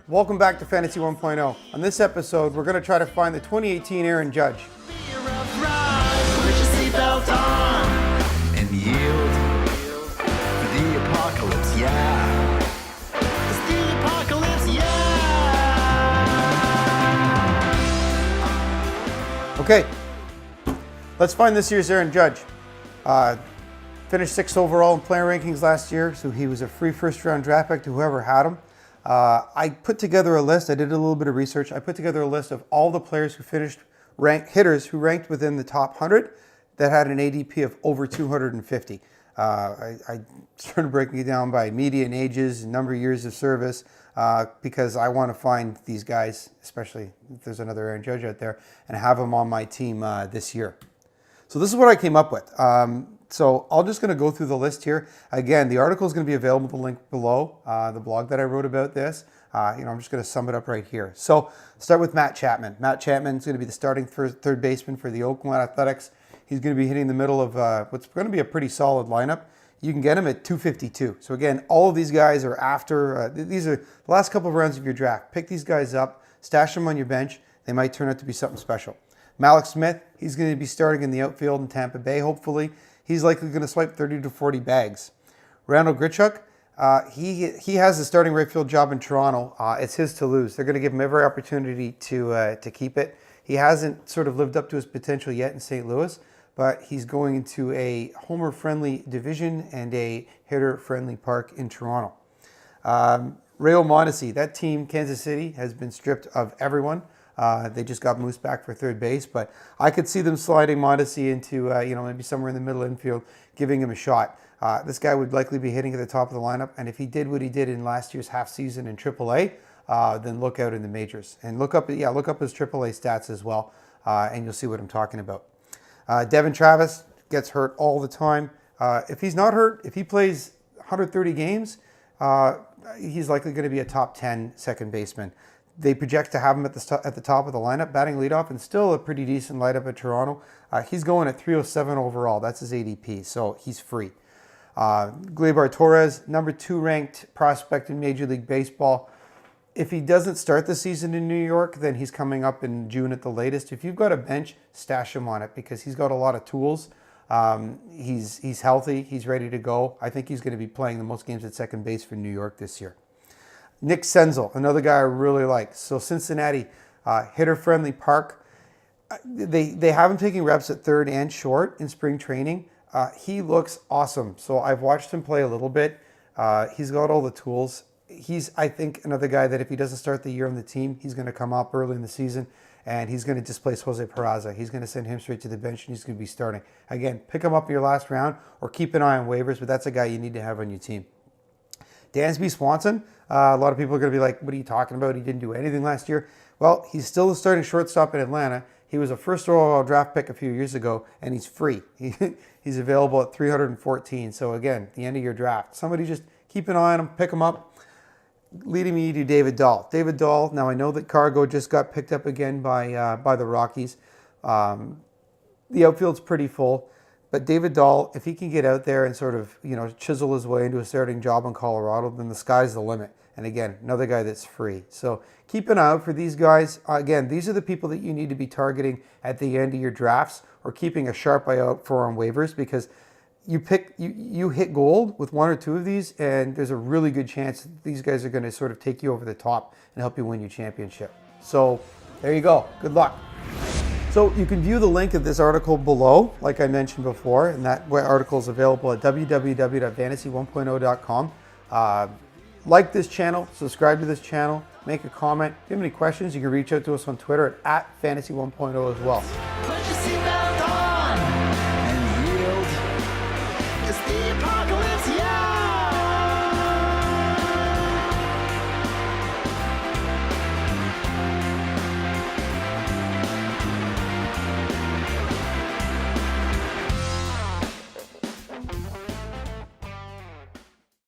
Welcome back to Fantasy 1.0. On this episode, we're going to try to find the 2018 Aaron Judge. And yield for the apocalypse, yeah. It's the apocalypse, yeah. Okay, let's find this year's Aaron Judge. Finished 6th overall in player rankings last year, so he was a free first-round draft pick to whoever had him. I put together a list. I did a little bit of research. I put together a list of all the players who finished hitters who ranked within the top 100 that had an ADP of over 250. I started breaking it down by median ages, number of years of service, because I want to find these guys, especially if there's another Aaron Judge out there, and have them on my team this year. So this is what I came up with. So I'm just going to go through the list here. Again, the article is going to be available, the link below, the blog that I wrote about this. I'm just going to sum it up right here. So start with Matt Chapman. Matt Chapman is going to be the starting third baseman for the Oakland Athletics. He's going to be hitting the middle of what's going to be a pretty solid lineup. You can get him at 252. So again, all of these guys are after, these are the last couple of rounds of your draft. Pick these guys up, stash them on your bench. They might turn out to be something special. Malik Smith, he's going to be starting in the outfield in Tampa Bay, hopefully. He's likely going to swipe 30 to 40 bags. Randall Grichuk, he has the starting right field job in Toronto. It's his to lose. They're going to give him every opportunity to keep it. He hasn't sort of lived up to his potential yet in St. Louis, but he's going into a homer-friendly division and a hitter-friendly park in Toronto. Rayo Mondesi, that team, Kansas City, has been stripped of everyone. They just got Moose back for third base, but I could see them sliding Mondesi into, maybe somewhere in the middle infield, giving him a shot. This guy would likely be hitting at the top of the lineup, and if he did what he did in last year's half season in AAA, then look out in the majors. And look up his AAA stats as well, and you'll see what I'm talking about. Devin Travis gets hurt all the time. If he's not hurt, if he plays 130 games, he's likely going to be a top 10 second baseman. They project to have him at the top of the lineup, batting leadoff, and still a pretty decent lineup at Toronto. He's going at 307 overall. That's his ADP, so he's free. Gleyber Torres, number 2 ranked prospect in Major League Baseball. If he doesn't start the season in New York, then he's coming up in June at the latest. If you've got a bench, stash him on it because he's got a lot of tools. He's healthy. He's ready to go. I think he's going to be playing the most games at second base for New York this year. Nick Senzel, another guy I really like. So Cincinnati, hitter-friendly park. They have him taking reps at third and short in spring training. He looks awesome. So I've watched him play a little bit. He's got all the tools. He's, I think, another guy that if he doesn't start the year on the team, he's going to come up early in the season and he's going to displace Jose Peraza. He's going to send him straight to the bench and he's going to be starting. Again, pick him up in your last round or keep an eye on waivers, but that's a guy you need to have on your team. Dansby Swanson, a lot of people are going to be like, what are you talking about? He didn't do anything last year. Well, he's still the starting shortstop in Atlanta. He was a first overall draft pick a few years ago, and he's free. He's available at 314. So again, the end of your draft. Somebody just keep an eye on him, pick him up. Leading me to David Dahl. David Dahl, now I know that Cargo just got picked up again by the Rockies. The outfield's pretty full. But David Dahl, if he can get out there and sort of, chisel his way into a starting job in Colorado, then the sky's the limit. And again, another guy that's free. So keep an eye out for these guys. Again, these are the people that you need to be targeting at the end of your drafts or keeping a sharp eye out for on waivers because you hit gold with 1 or 2 of these and there's a really good chance that these guys are going to sort of take you over the top and help you win your championship. So there you go. Good luck. So you can view the link of this article below, like I mentioned before, and that article is available at www.fantasy1.0.com. Like this channel, subscribe to this channel, make a comment. If you have any questions, you can reach out to us on Twitter at fantasy1.0 as well. Put your seatbelt on and yield. It's the apocalypse.